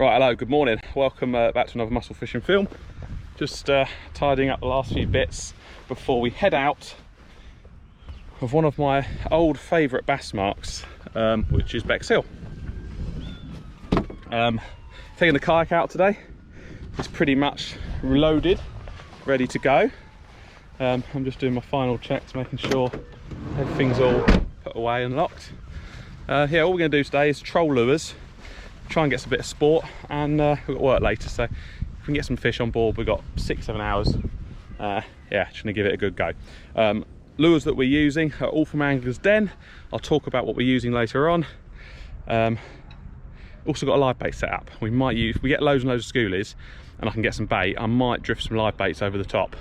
Right, hello, good morning. Welcome back to another muscle fishing film. Just tidying up the last few bits before we head out of one of my old favourite bass marks, which is Berkley. Taking the kayak out today. It's pretty much reloaded, ready to go. I'm just doing my final checks, making sure everything's all put away and locked. Yeah, all we're going to do today is troll lures, try and get some bit of sport, and we've got work later, so if we can get some fish on board, we've got 6-7 hours. Yeah, just gonna give it a good go. Lures that we're using are all from Angler's Den. I'll talk about what we're using later on. Also got a live bait set up. We get loads and loads of schoolies and I can get some bait, I might drift some live baits over the top,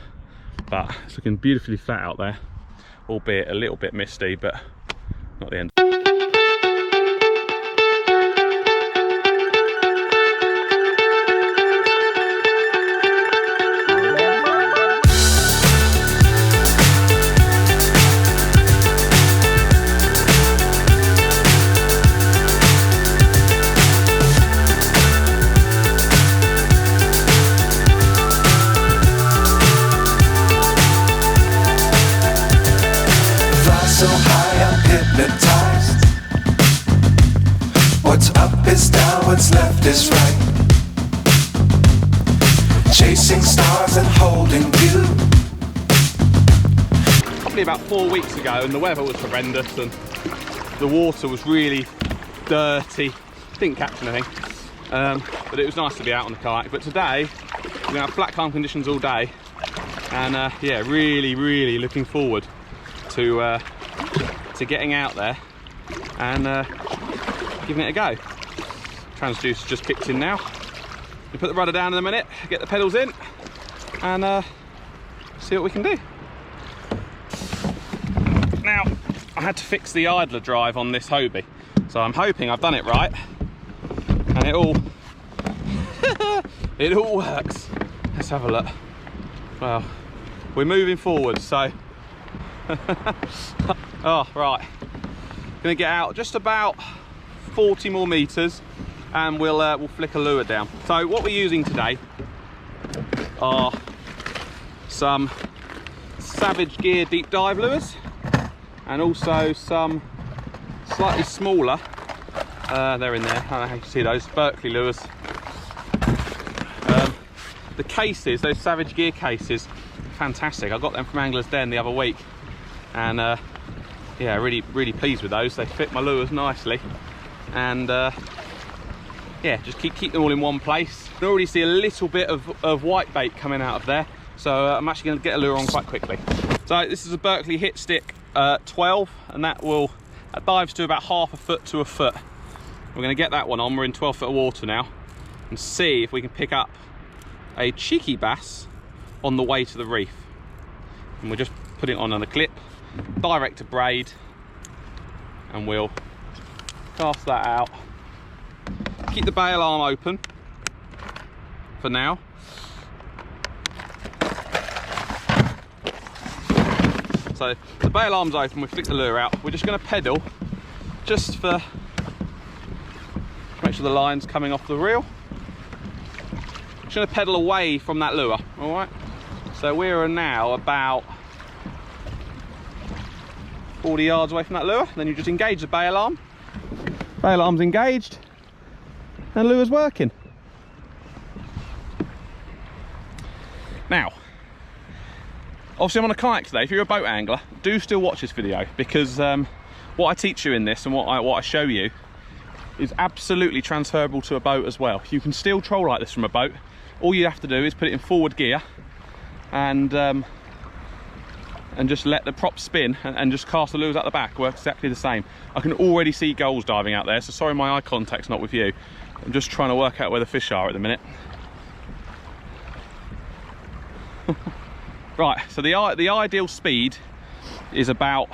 but it's looking beautifully flat out there, albeit a little bit misty, but not the end. So high I'm hypnotized. What's up is down, what's left is right. Chasing stars and holding you. Probably about 4 weeks ago, and the weather was horrendous and the water was really dirty. Didn't catch anything, but it was nice to be out on the kayak. But today we're gonna have flat calm conditions all day, and yeah, really looking forward to getting out there and giving it a go. Transducer just kicked in now. We put the rudder down in a minute, get the pedals in, and see what we can do. Now, I had to fix the idler drive on this Hobie, so I'm hoping I've done it right, and it all it all works. Let's have a look. Well, we're moving forward, so oh, right. Gonna get out just about 40 more meters and we'll flick a lure down. So what we're using today are some Savage Gear deep dive lures and also some slightly smaller, they're in there, I don't know how you can see those, Berkley lures. The cases, those Savage Gear cases, fantastic. I got them from Angler's Den the other week, and yeah, really pleased with those. They fit my lures nicely, and yeah, just keep them all in one place. I can already see a little bit of white bait coming out of there, so I'm actually going to get a lure on quite quickly. So this is a Berkley hit stick 12, and that dives to about 1/2 foot to a foot. We're going to get that one on. We're in 12 foot of water now, and see if we can pick up a cheeky bass on the way to the reef. And we'll just put it on a clip, direct to braid, and we'll cast that out. Keep the bail arm open for now. So the bail arm's open, we flick the lure out. We're just going to pedal just for make sure the line's coming off the reel. Just going to pedal away from that lure, all right? So we're now about 40 yards away from that lure. Then you just engage the bail arm. Bail arm's engaged, and lure's working. Now, obviously I'm on a kayak today. If you're a boat angler, do still watch this video, because what I teach you in this and what I show you is absolutely transferable to a boat as well. You can still troll like this from a boat. All you have to do is put it in forward gear and just let the prop spin and just cast the lures out the back. Works exactly the same. I can already see gulls diving out there, so sorry my eye contact's not with you. I'm just trying to work out where the fish are at the minute. Right, so the ideal speed is about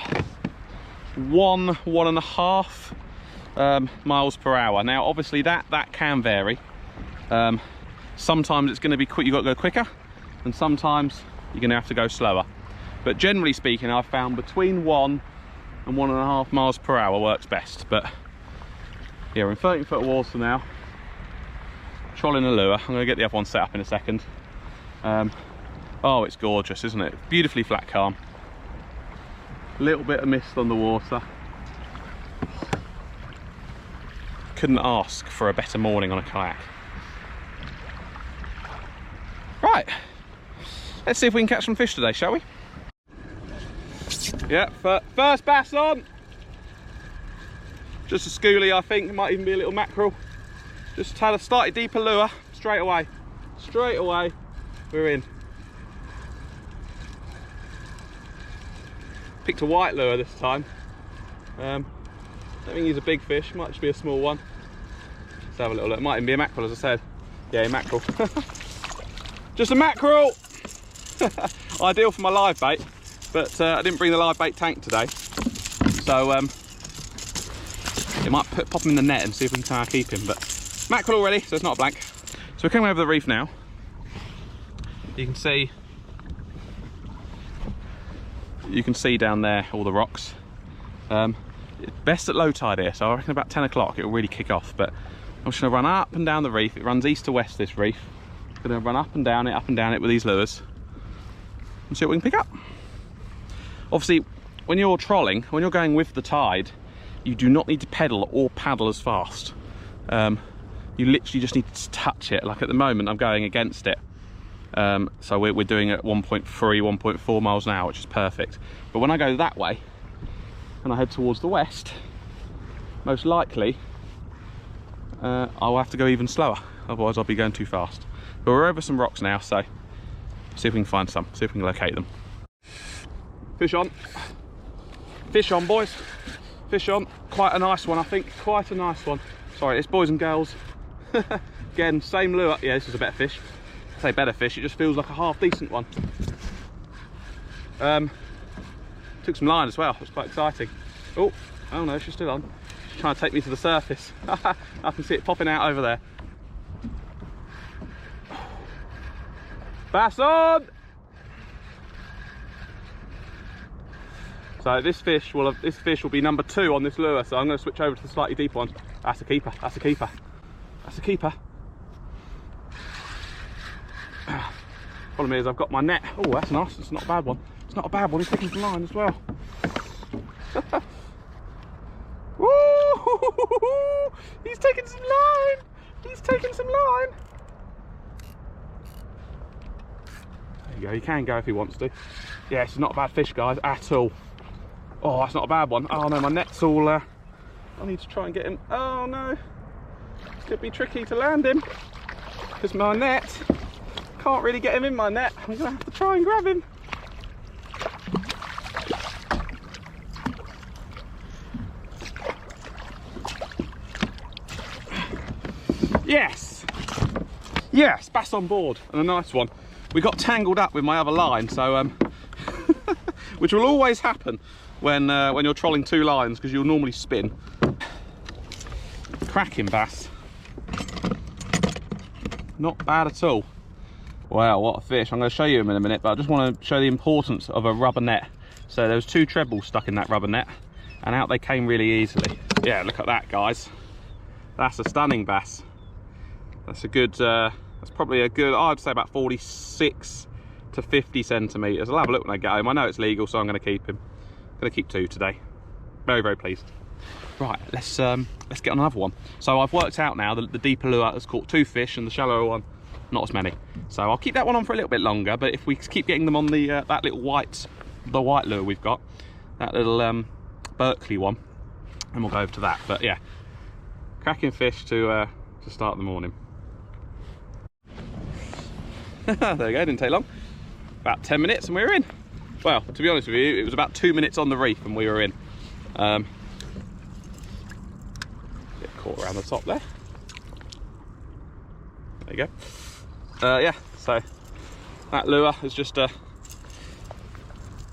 1.5 miles per hour. Now obviously that can vary. Sometimes it's going to be quick, you've got to go quicker, and sometimes you're going to have to go slower. But generally speaking, I've found between 1 and 1.5 miles per hour works best. But yeah, we're in 13 foot of water now. trolling a lure. I'm going to get the other one set up in a second. Oh, it's gorgeous, isn't it? Beautifully flat calm. Little bit of mist on the water. Couldn't ask for a better morning on a kayak. Right, let's see if we can catch some fish today, shall we? Yeah, first bass on. Just a schoolie, I think. It might even be a little mackerel. Just had a slightly deeper lure. Straight away, we're in. Picked a white lure this time. Don't think he's a big fish, might just be a small one. Let's have a little look. It might even be a mackerel, as I said. Yeah, a mackerel. Just a mackerel! Ideal for my live bait, but I didn't bring the live bait tank today. So it might pop him in the net and see if we can keep him. But mackerel already, so it's not a blank. So we're coming over the reef now. You can see down there all the rocks. Best at low tide here, so I reckon about 10 o'clock it will really kick off. But I'm just going to run up and down the reef. It runs east to west, this reef. I'm going to run up and down it with these lures and see what we can pick up. Obviously, when you're trolling, when you're going with the tide, you do not need to pedal or paddle as fast. You literally just need to touch it. Like at the moment, I'm going against it. So we're doing it at 1.3, 1.4 miles an hour, which is perfect. But when I go that way and I head towards the west, most likely I'll have to go even slower. Otherwise I'll be going too fast. But we're over some rocks now, so see if we can find some, see if we can locate them. Fish on. Fish on, boys. Fish on. Quite a nice one, I think. Quite a nice one. Sorry, it's boys and girls. Again, same lure. Yeah, this is a better fish. I say better fish, it just feels like a half decent one. Took some line as well, it was quite exciting. Oh no, she's still on. She's trying to take me to the surface. I can see it popping out over there. Bass on! So this fish will be number 2 on this lure, so I'm going to switch over to the slightly deeper one. That's a keeper, that's a keeper. That's a keeper. Problem is I've got my net. Oh, that's nice, it's not a bad one. It's not a bad one, he's taking some line as well. Woo! He's taking some line! He's taking some line! There you go, he can go if he wants to. Yeah, it's not a bad fish, guys, at all. Oh, that's not a bad one. Oh no, my net's all... I need to try and get him. Oh no. It's going to be tricky to land him. Because my net... Can't really get him in my net. I'm gonna have to try and grab him. Yes! Yes, bass on board, and a nice one. We got tangled up with my other line, so which will always happen when you're trolling 2 lines, because you'll normally spin. Cracking bass. Not bad at all. Wow, what a fish. I'm going to show you him in a minute, but I just want to show the importance of a rubber net. So there was 2 trebles stuck in that rubber net, and out they came really easily. Yeah, look at that, guys. That's a stunning bass. That's a good, that's probably a good, I'd say about 46 to 50 centimetres. I'll have a look when I get home. I know it's legal, so I'm going to keep him. I'm going to keep 2 today. Very, very pleased. Right, let's get on another one. So I've worked out now that the deeper lure has caught 2 fish, and the shallower one not as many. So I'll keep that one on for a little bit longer, but if we keep getting them on the that little white lure we've got, that little Berkley one, and we'll go over to that. But yeah, cracking fish to start the morning. There we go, didn't take long. About 10 minutes and we were in. Well, to be honest with you, it was about 2 minutes on the reef and we were in. Get caught around the top there. There you go. Yeah, so that lure is just a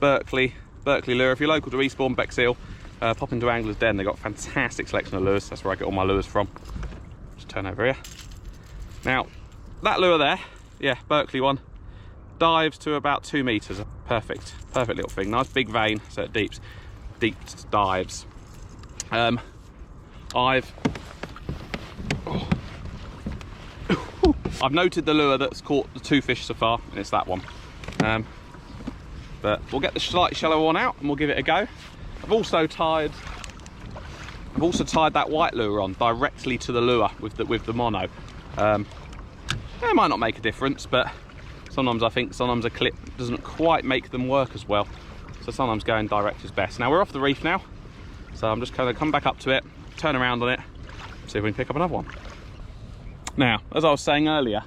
Berkley lure. If you're local to Eastbourne, Bexhill, pop into Angler's Den. They've got a fantastic selection of lures. That's where I get all my lures from. Just turn over here. Now, that lure there, yeah, Berkley one, dives to about 2 meters. Perfect little thing. Nice big vein, so it deep dives. I've noted the lure that's caught the 2 fish so far, and it's that one. But we'll get the slightly shallower one out and we'll give it a go. I've also tied that white lure on directly to the lure with the mono. It might not make a difference, but sometimes I think sometimes a clip doesn't quite make them work as well. So sometimes going direct is best. Now we're off the reef now, so I'm just going to come back up to it, turn around on it, see if we can pick up another one. Now, as I was saying earlier,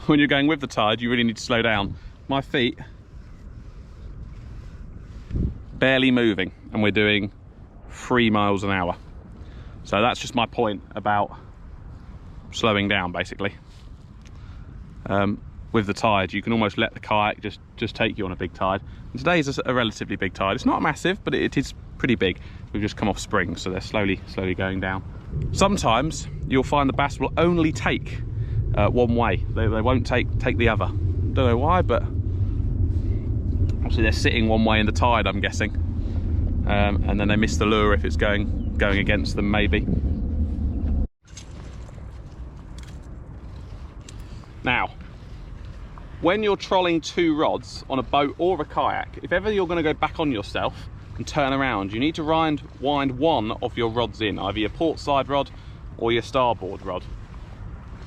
when you're going with the tide, you really need to slow down. My feet barely moving, and we're doing 3 miles an hour. So that's just my point about slowing down, basically. With the tide, you can almost let the kayak just take you on a big tide. And today is a relatively big tide. It's not massive, but it is pretty big. We've just come off spring, so they're slowly going down. Sometimes you'll find the bass will only take one way. They won't take the other. Don't know why, but obviously they're sitting one way in the tide, I'm guessing. And then they miss the lure if it's going against them, maybe. Now, when you're trolling 2 rods on a boat or a kayak, if ever you're going to go back on yourself and turn around, you need to wind one of your rods in, either your port side rod or your starboard rod.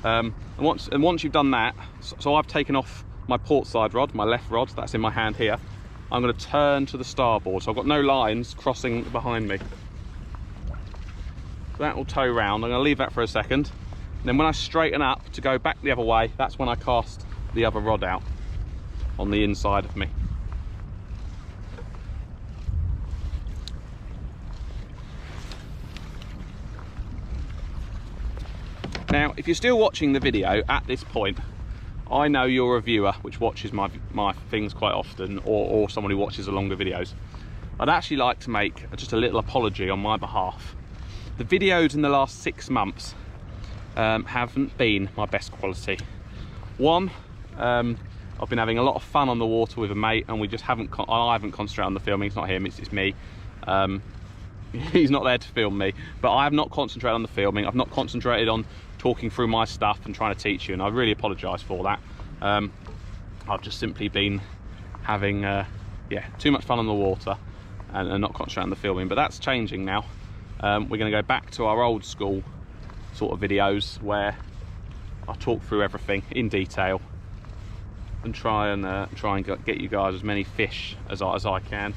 And once you've done that, so I've taken off my port side rod, my left rod, that's in my hand here. I'm going to turn to the starboard, so I've got no lines crossing behind me. That will tow round. I'm going to leave that for a second. And then when I straighten up to go back the other way, that's when I cast the other rod out on the inside of me. Now, if you're still watching the video at this point, I know you're a viewer which watches my things quite often, or someone who watches the longer videos. I'd actually like to make just a little apology on my behalf. The videos in the last 6 months haven't been my best quality. One, I've been having a lot of fun on the water with a mate, and I haven't concentrated on the filming. It's not him, it's me. He's not there to film me, but I have not concentrated on the filming. I've not concentrated on talking through my stuff and trying to teach you, and I really apologise for that. I've just simply been having too much fun on the water and not concentrating on the filming, but that's changing now. We're going to go back to our old school sort of videos where I talk through everything in detail and try and get you guys as many fish as I can.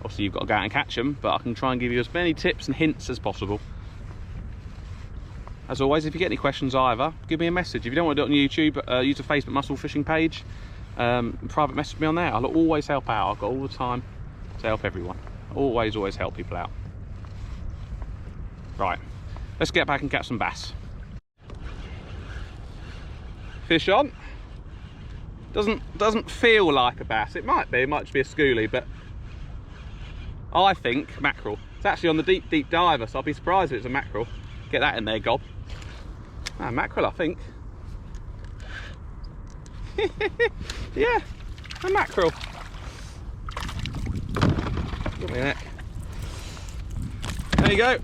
Obviously you've got to go out and catch them, but I can try and give you as many tips and hints as possible. As always, if you get any questions either, give me a message. If you don't want to do it on YouTube, use the Facebook Muscle Fishing page. Private message me on there. I'll always help out. I've got all the time to help everyone. Always help people out. Right, let's get back and catch some bass. Fish on. Doesn't feel like a bass. It might just be a schoolie, but I think mackerel. It's actually on the deep diver, so I'll be surprised if it's a mackerel. Get that in there, gob. Mackerel, I think. Yeah, a mackerel. Give me a neck. There you go.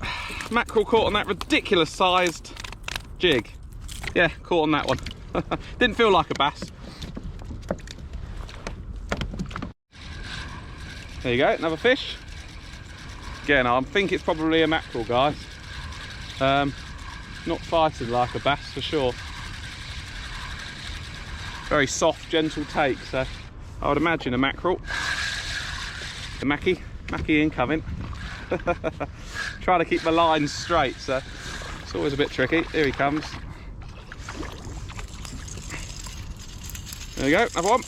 Mackerel caught on that ridiculous sized jig. Yeah, caught on that one. Didn't feel like a bass. There you go, another fish. Again, I think it's probably a mackerel, guys. Not fighting like a bass for sure. Very soft, gentle take, so I would imagine a mackerel. The Mackie incoming. Trying to keep my lines straight, so it's always a bit tricky. Here he comes. There you go, another one.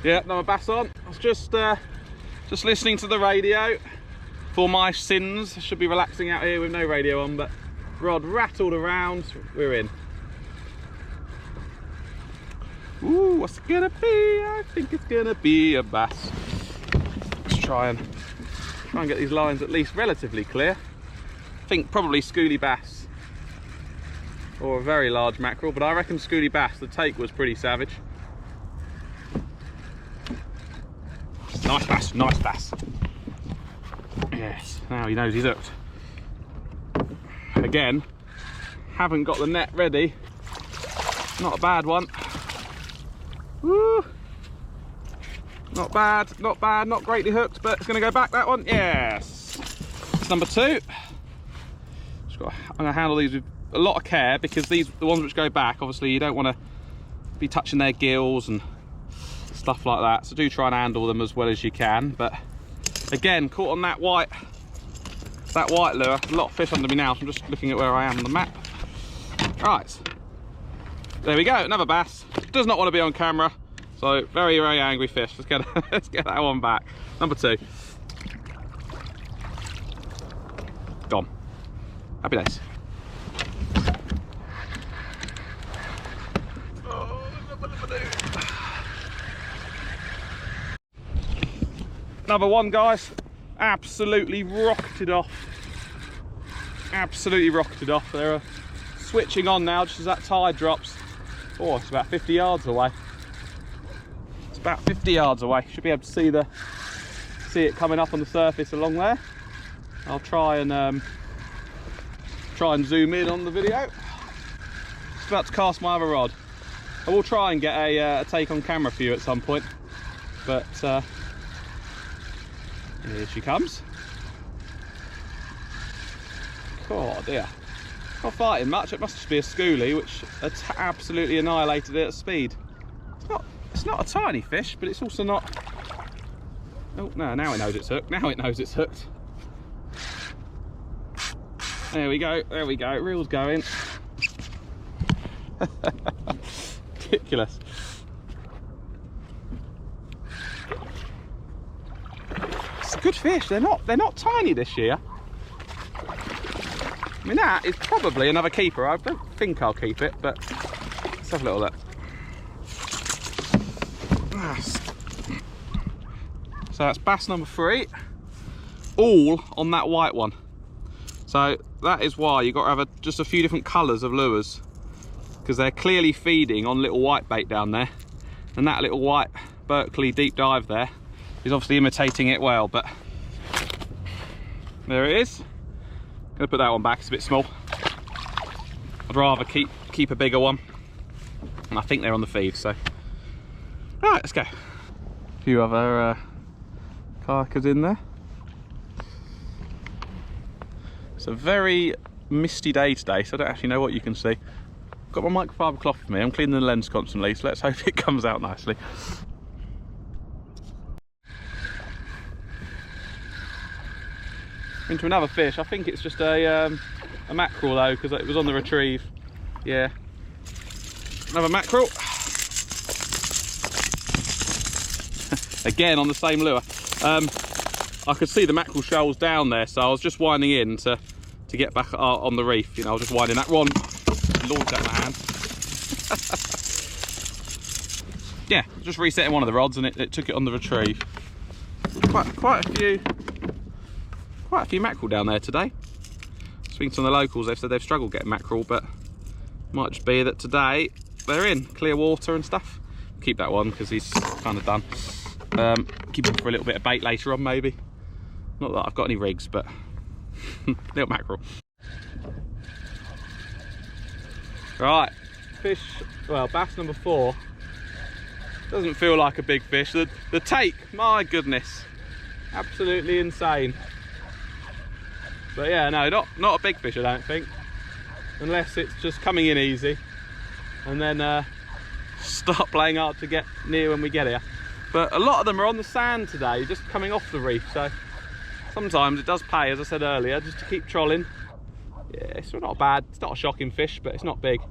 Yeah, another bass on. I was just listening to the radio for my sins. I should be relaxing out here with no radio on, but rod rattled around. We're in. Ooh, what's it gonna be? I think it's gonna be a bass. Let's try and get these lines at least relatively clear. I think probably schoolie bass or a very large mackerel, but I reckon schoolie bass. The take was pretty savage. Nice bass, nice bass. Yes, now he knows he's hooked. Again, haven't got the net ready. Not a bad one. Woo! Not bad, not bad, not greatly hooked, but it's going to go back, that one. Yes! It's number 2. I'm going to handle these with a lot of care, because the ones which go back, obviously you don't want to be touching their gills and stuff like that, so do try and handle them as well as you can. But again, caught on that white lure. A lot of fish under me now, so I'm just looking at where I am on the map. Right, there we go, another bass. Does not want to be on camera, so very, very angry fish. Let's get that one back. Number 2. Gone. Happy days. Another one, guys. Absolutely rocketed off. Absolutely rocketed off. They're switching on now just as that tide drops. Oh, it's about 50 yards away. It's about 50 yards away. Should be able to see it coming up on the surface along there. I'll try and zoom in on the video. Just about to cast my other rod. I will try and get a take on camera for you at some point, but here she comes. Oh dear. Not fighting much. It must just be a schoolie, which absolutely annihilated it at speed. It's not a tiny fish, but it's also not. Oh no! Now it knows it's hooked. Now it knows it's hooked. There we go. There we go. Reel's going. Ridiculous. It's a good fish. They're not tiny this year. I mean, that is probably another keeper. I don't think I'll keep it, but let's have a little look. So that's bass number 3, all on that white one. So that is why you've got to have just a few different colours of lures, because they're clearly feeding on little white bait down there, and that little white Berkley deep dive there is obviously imitating it well. But there it is. I'm gonna put that one back, it's a bit small. I'd rather keep a bigger one, and I think they're on the feed. So right, let's go. A few other kayakers in there. It's a very misty day today, so I don't actually know what you can see. I've got my microfiber cloth with me. I'm cleaning the lens constantly, so let's hope it comes out nicely. Into another fish. I think it's just a mackerel though, because it was on the retrieve. Yeah, another mackerel. Again on the same lure. I could see the mackerel shoals down there, so I was just winding in to get back on the reef. You know, I was just winding that one. Launched out my hand. Yeah, just resetting one of the rods, and it took it on the retrieve. Quite a few mackerel down there today. Speaking to some of the locals, they've said they've struggled getting mackerel, but it might just be that today they're in clear water and stuff. Keep that one because he's kind of done. Keep him for a little bit of bait later on, maybe. Not that I've got any rigs, but little mackerel. Right, fish, well, bass number 4. Doesn't feel like a big fish. The take, my goodness, absolutely insane. But yeah, no, not a big fish, I don't think, unless it's just coming in easy and then start playing hard to get near when we get here. But a lot of them are on the sand today, just coming off the reef, so sometimes it does pay, as I said earlier, just to keep trolling. Yeah, it's not bad. It's not a shocking fish, but it's not big.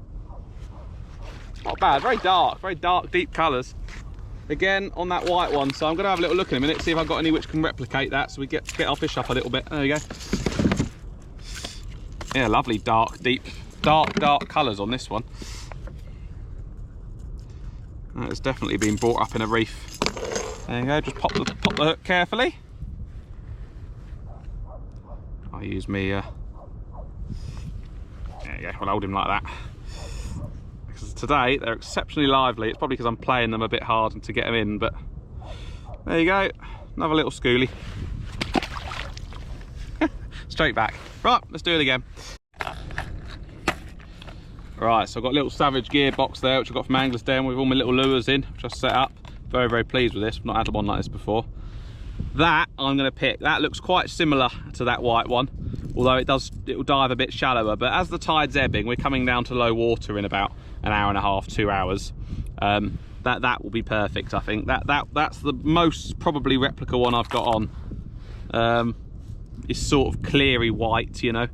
Not bad. Very dark, deep colours. Again, on that white one. So I'm going to have a little look in a minute, see if I've got any which can replicate that, so we get our fish up a little bit. There we go. Yeah, lovely dark, deep, dark colours on this one. That has definitely been brought up in a reef. There you go. Just pop the hook carefully. I'll use me. There you go. I'll hold him like that. Because today they're exceptionally lively. It's probably because I'm playing them a bit hard and to get them in, but there you go. Another little schoolie. Straight back. Right, let's do it again. Right, so I've got a little Savage gearbox there, which I've got from Angler's Den with all my little lures in, which I set up. Very, very pleased with this. I've not had one like this before. That I'm going to pick. That looks quite similar to that white one, although it will dive a bit shallower. But as the tide's ebbing, we're coming down to low water in about an hour and a half, 2 hours. That will be perfect, I think. That's the most probably replica one I've got on. It's sort of cleary white, you know.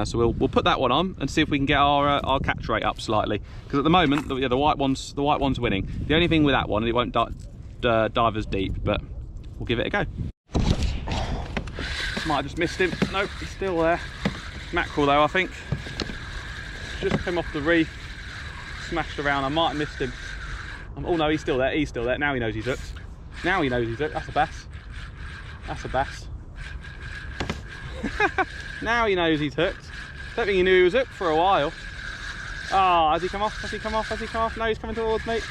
So we'll put that one on and see if we can get our catch rate up slightly. Because at the moment, the white one's winning. The only thing with that one, it won't dive as deep, but we'll give it a go. Might have just missed him. Nope, he's still there. Mackerel though, I think. Just came off the reef, smashed around. I might have missed him. Oh no, he's still there. He's still there. Now he knows he's hooked. Now he knows he's hooked. That's a bass. That's a bass. Now he knows he's hooked. Don't think he knew he was hooked for a while. Ah, has he come off? Has he come off? Has he come off? No, he's coming towards me.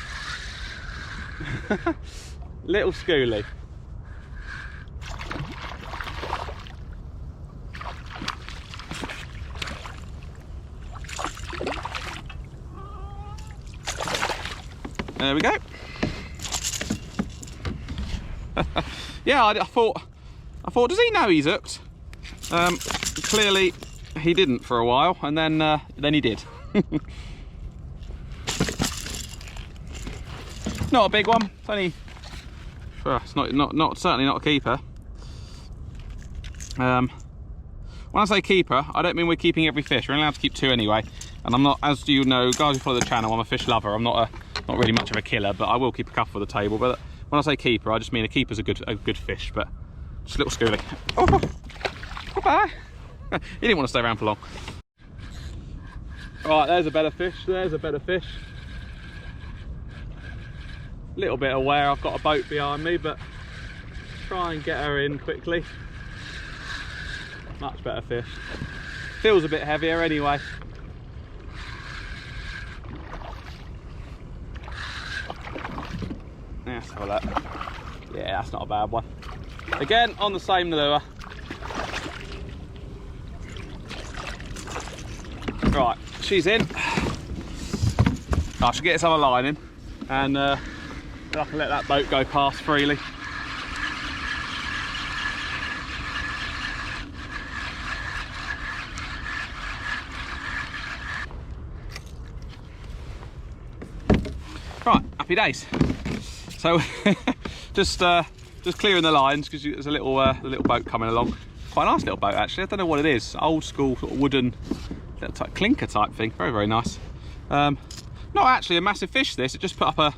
Little schoolie. There we go. Yeah, I thought, does he know he's hooked? Clearly he didn't for a while, and then he did. Not a big one. It's only, it's not certainly not a keeper. When I say keeper, I don't mean we're keeping every fish. We're only allowed to keep 2 anyway. And I'm not, as you know, guys who follow the channel, I'm a fish lover. I'm not really much of a killer, but I will keep a couple for the table. But when I say keeper, I just mean a keeper's a good fish. But just a little schoolie. Oh, bye. He didn't want to stay around for long. All right, there's a better fish. There's a better fish. A little bit aware. I've got a boat behind me, but try and get her in quickly. Much better fish. Feels a bit heavier anyway. Let's have a look. Yeah, that's not a bad one. Again, on the same lure. Right, she's in. I should get this other line in, and I can let that boat go past freely. Right, happy days. So just clearing the lines because there's a little boat coming along. Quite a nice little boat actually. I don't know what it is. Old school sort of wooden type, clinker type thing. Very, very nice. Not actually a massive fish this. It just put up a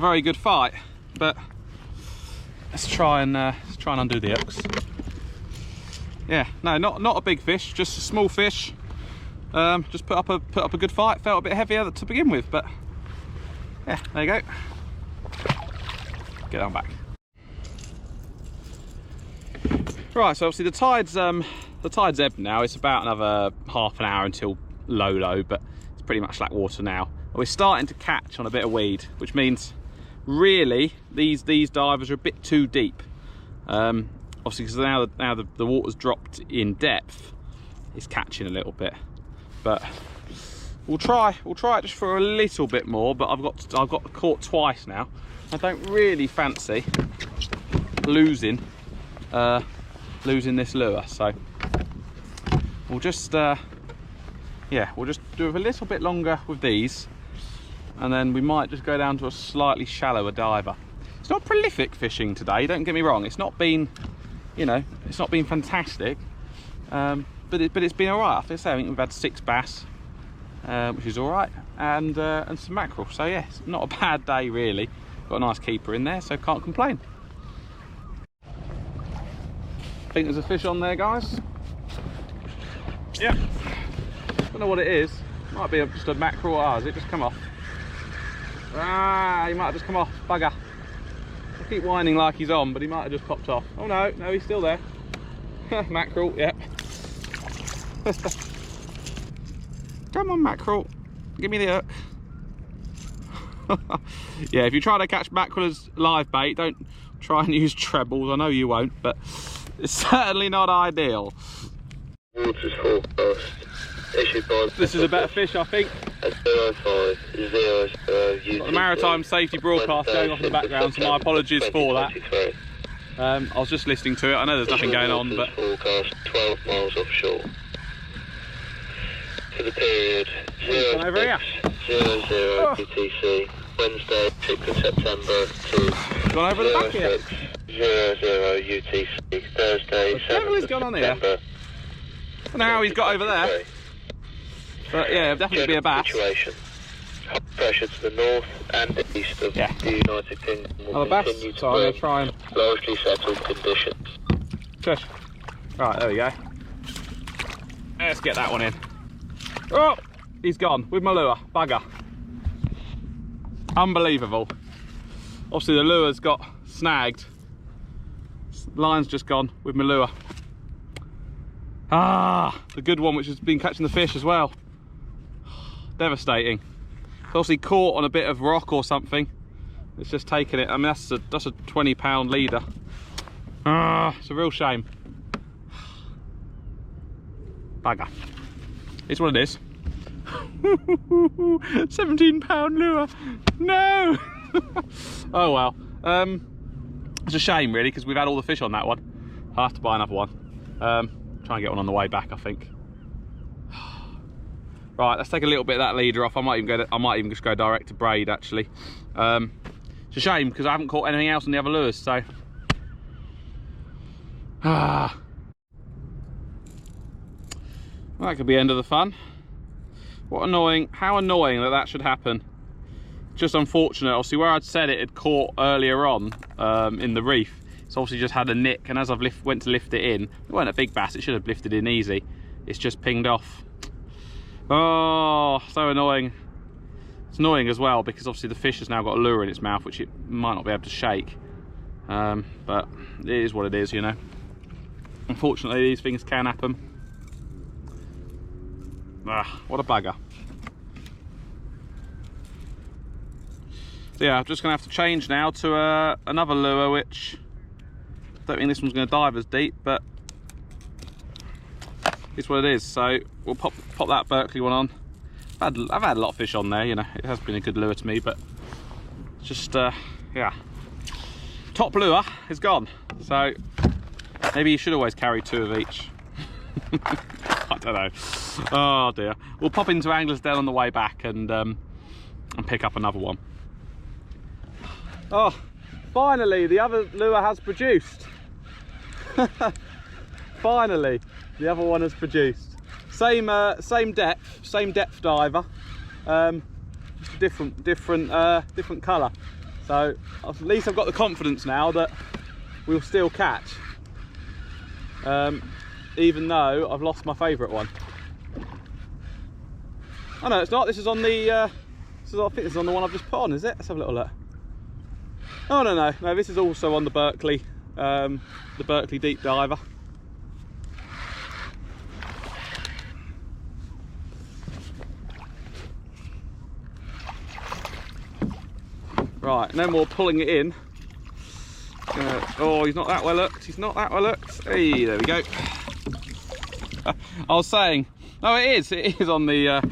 very good fight. But let's try and undo the hooks. Yeah, no, not a big fish. Just a small fish. Just put up a good fight. Felt a bit heavier to begin with, but yeah, there you go. Get on back. Right, so obviously the tide's ebbed now. It's about another half an hour until low, but it's pretty much slack water now. We're starting to catch on a bit of weed, which means really these divers are a bit too deep. Obviously, because now the water's dropped in depth, it's catching a little bit. But we'll try it just for a little bit more. But I've got caught twice now. I don't really fancy losing this lure, so we'll just we'll just do a little bit longer with these, and then we might just go down to a slightly shallower diver. It's not prolific fishing today, don't get me wrong. It's not been, it's not been fantastic, but it's been all right. I think we've had 6 bass, which is all right, and some mackerel. So yeah, it's not a bad day really. Got a nice keeper in there, so can't complain. I think there's a fish on there, guys. Yep. Don't know what it is. Might be just a mackerel. Ah, has it just come off? Ah, he might have just come off. Bugger. I keep whining like he's on, but he might have just popped off. Oh no, he's still there. Mackerel, yep. Come on, mackerel. Give me the hook. Yeah, if you try to catch mackerel as live bait, don't try and use trebles. I know you won't, but it's certainly not ideal. Water's forecast This is a better fish, I think. 0500 Got the maritime safety broadcast going off in the background, so my apologies for that. I was just listening to it. I know there's nothing going on, but forecast 12 miles offshore. For the period 00 UTC, Wednesday 6th of September to gone over the back here. 00 UTC, Thursday What the hell has gone on here? I don't know how he's got over there. But yeah, it'll definitely be a bass. Situation. High pressure to the north and east of the United Kingdom will continue to so I'm going to try and largely settled conditions. Shush. Right, there we go. Let's get that one in. Oh, he's gone with my lure. Bugger. Unbelievable. Obviously the lure's got snagged. Line's just gone with my lure. Ah, the good one which has been catching the fish as well. Devastating. It's obviously caught on a bit of rock or something. It's just taken it. I mean, that's a 20-pound leader. Ah, it's a real shame. Bugger. It's what it is. 17-pound lure. No. Oh well. It's a shame really, because we've had all the fish on that one. I'll have to buy another one. Try and get one on the way back, I think. Right, let's take a little bit of that leader off. I might even just go direct to braid actually. It's a shame because I haven't caught anything else on the other lures, so. Well, that could be the end of the fun. What annoying, how annoying that should happen. Just unfortunate. Obviously where I'd said it had caught earlier on in the reef, it's obviously just had a nick, and as I've went to lift it in, it wasn't a big bass, it should have lifted in easy. It's just pinged off. Oh, so annoying. It's annoying as well because obviously the fish has now got a lure in its mouth which it might not be able to shake. But it is what it is, you know. Unfortunately these things can happen. Ah, what a bugger. So yeah, I'm just going to have to change now to another lure, which I don't think this one's going to dive as deep, but it's what it is. So we'll pop that Berkley one on. I've had a lot of fish on there, you know. It has been a good lure to me, but just yeah, top lure is gone. So maybe you should always carry 2 of each. I don't know. Oh dear. We'll pop into Anglers Den on the way back and pick up another one. Oh, finally the other lure has produced. Finally, the other one has produced. Same depth diver, just a different colour. So at least I've got the confidence now that we'll still catch, even though I've lost my favourite one. Oh no, it's not. This is on the. I think this is on the one I've just put on. Is it? Let's have a little look. Oh no, this is also on the Berkley deep diver. Right, no more pulling it in. Oh, he's not that well hooked. He's not that well hooked. Hey, there we go. I was saying, no, it is on the.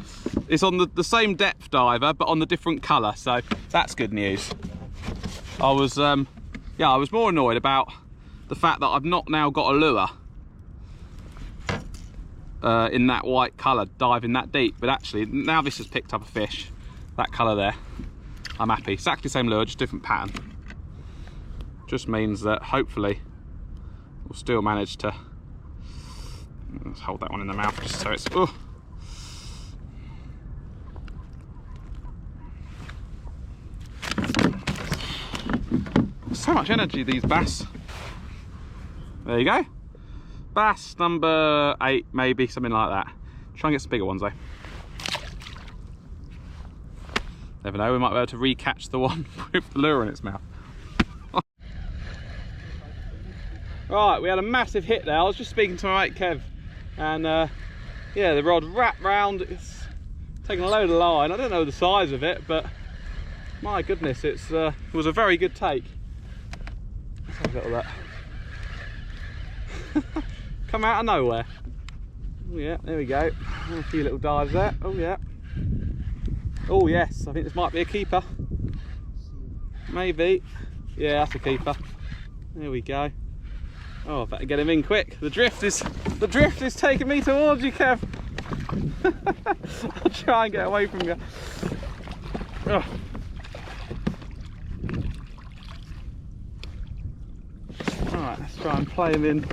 It's on the same depth diver, but on the different colour. So that's good news. I was, yeah, I was more annoyed about the fact that I've not now got a lure in that white colour, diving that deep. But actually, now this has picked up a fish, that colour there. I'm happy. Exactly the same lure, just different pattern. Just means that hopefully we'll still manage to. Let's hold that one in the mouth just so it's. Oh. So much energy, these bass. There you go. Bass number 8, maybe, something like that. Try and get some bigger ones though. Never know, we might be able to recatch the one with the lure in its mouth. Right, we had a massive hit there. I was just speaking to my mate Kev, and yeah, the rod wrapped round. It's taking a load of line. I don't know the size of it, but my goodness, it was a very good take. Let's have a look at that. Come out of nowhere. Oh yeah, there we go. A few little dives there. Oh yeah. Oh yes, I think this might be a keeper. Maybe. Yeah, that's a keeper. There we go. Oh, I better get him in quick. The drift is taking me towards you, Kev. I'll try and get away from you. Oh. Alright, let's try and play him in.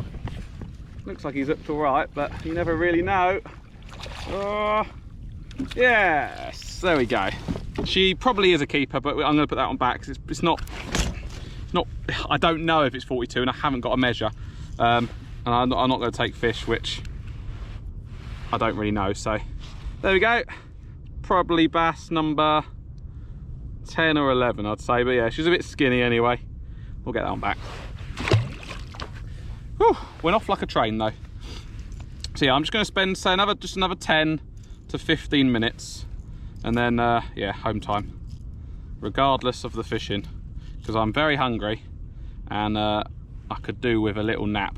Looks like he's hooked all right, but you never really know. Oh, yes, there we go. She probably is a keeper, but I'm going to put that one back because it's not. I don't know if it's 42, and I haven't got a measure. And I'm not going to take fish, which I don't really know. So there we go. Probably bass number 10 or 11, I'd say. But yeah, she's a bit skinny anyway. We'll get that one back. Whew, went off like a train though. So yeah, I'm just going to spend say just another 10 to 15 minutes, and then yeah, home time, regardless of the fishing, because I'm very hungry, and I could do with a little nap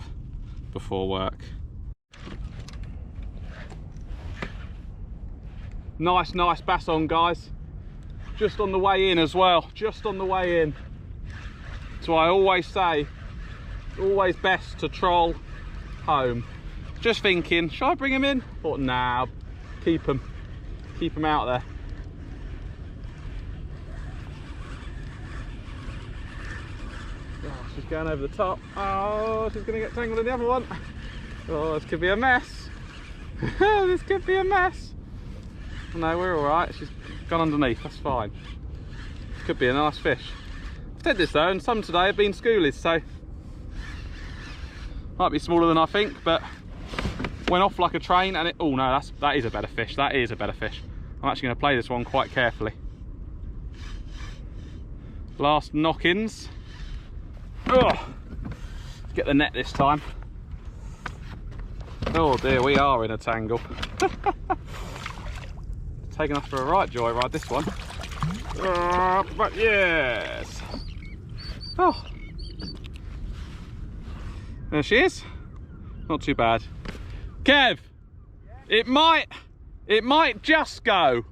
before work. Nice bass on, guys. Just on the way in as well. Just on the way in. So I always say, always best to troll home. Just thinking, should I bring him in? Thought, nah, keep him out there. Oh, she's going over the top. Oh, she's gonna get tangled in the other one. Oh, this could be a mess. This could be a mess. No, we're all right. She's gone underneath, that's fine. Could be a nice fish. I've said this though, and some today have been schoolies, so might be smaller than I think, but went off like a train, and it. Oh no, that is a better fish. That is a better fish. I'm actually going to play this one quite carefully. Last knock-ins. Oh, get the net this time. Oh dear, we are in a tangle. Taking us for a right joyride, this one. But yes. Oh, there she is. Not too bad. Kev, yeah? It might just go.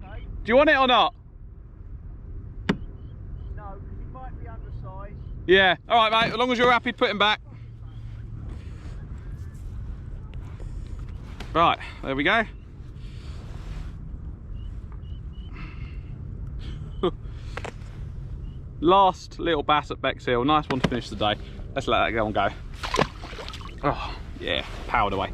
Okay. Do you want it or not? No, because it might be undersized. Yeah. All right, mate. As long as you're happy, put him back. Right, there we go. Last little bass at Bexhill. Nice one to finish the day. Let's let that go and go. Oh, yeah, powered away.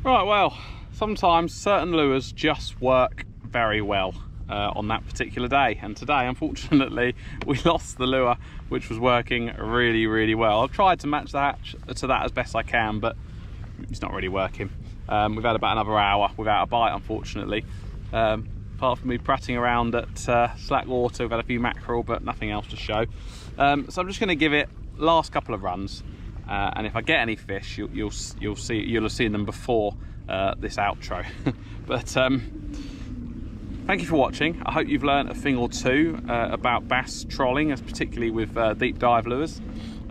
Right, well, sometimes certain lures just work very well on that particular day. And today, unfortunately, we lost the lure, which was working really, really well. I've tried to match that to that as best I can, but it's not really working. We've had about another hour without a bite, unfortunately. Apart from me prattling around at slack water, we've had a few mackerel, but nothing else to show. So I'm just going to give it last couple of runs, and if I get any fish, you'll have seen them before this outro. But thank you for watching. I hope you've learned a thing or two about bass trolling, particularly with deep dive lures,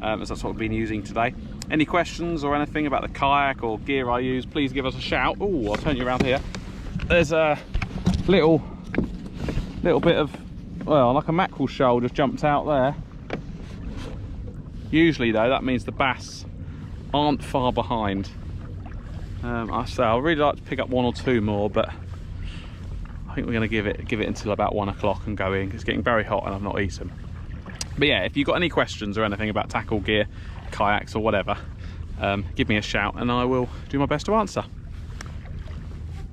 as that's what we've been using today. Any questions or anything about the kayak or gear I use, please give us a shout. Oh, I'll turn you around here. There's a little bit of, well, like a mackerel shoal just jumped out there. Usually though, that means the bass aren't far behind. I say I'd really like to pick up one or two more, but I think we're going to give it until about 1 o'clock and go in. It's getting very hot and I've not eaten. But yeah, if you've got any questions or anything about tackle gear, kayaks or whatever, give me a shout and I will do my best to answer.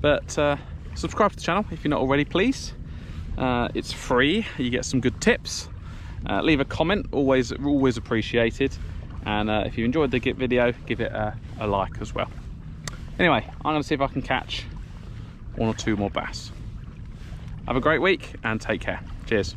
But subscribe to the channel if you're not already, please. It's free. You get some good tips. Leave a comment, always appreciated. And if you enjoyed the video, give it a like as well. Anyway, I'm going to see if I can catch 1 or 2 more bass. Have a great week and take care. Cheers.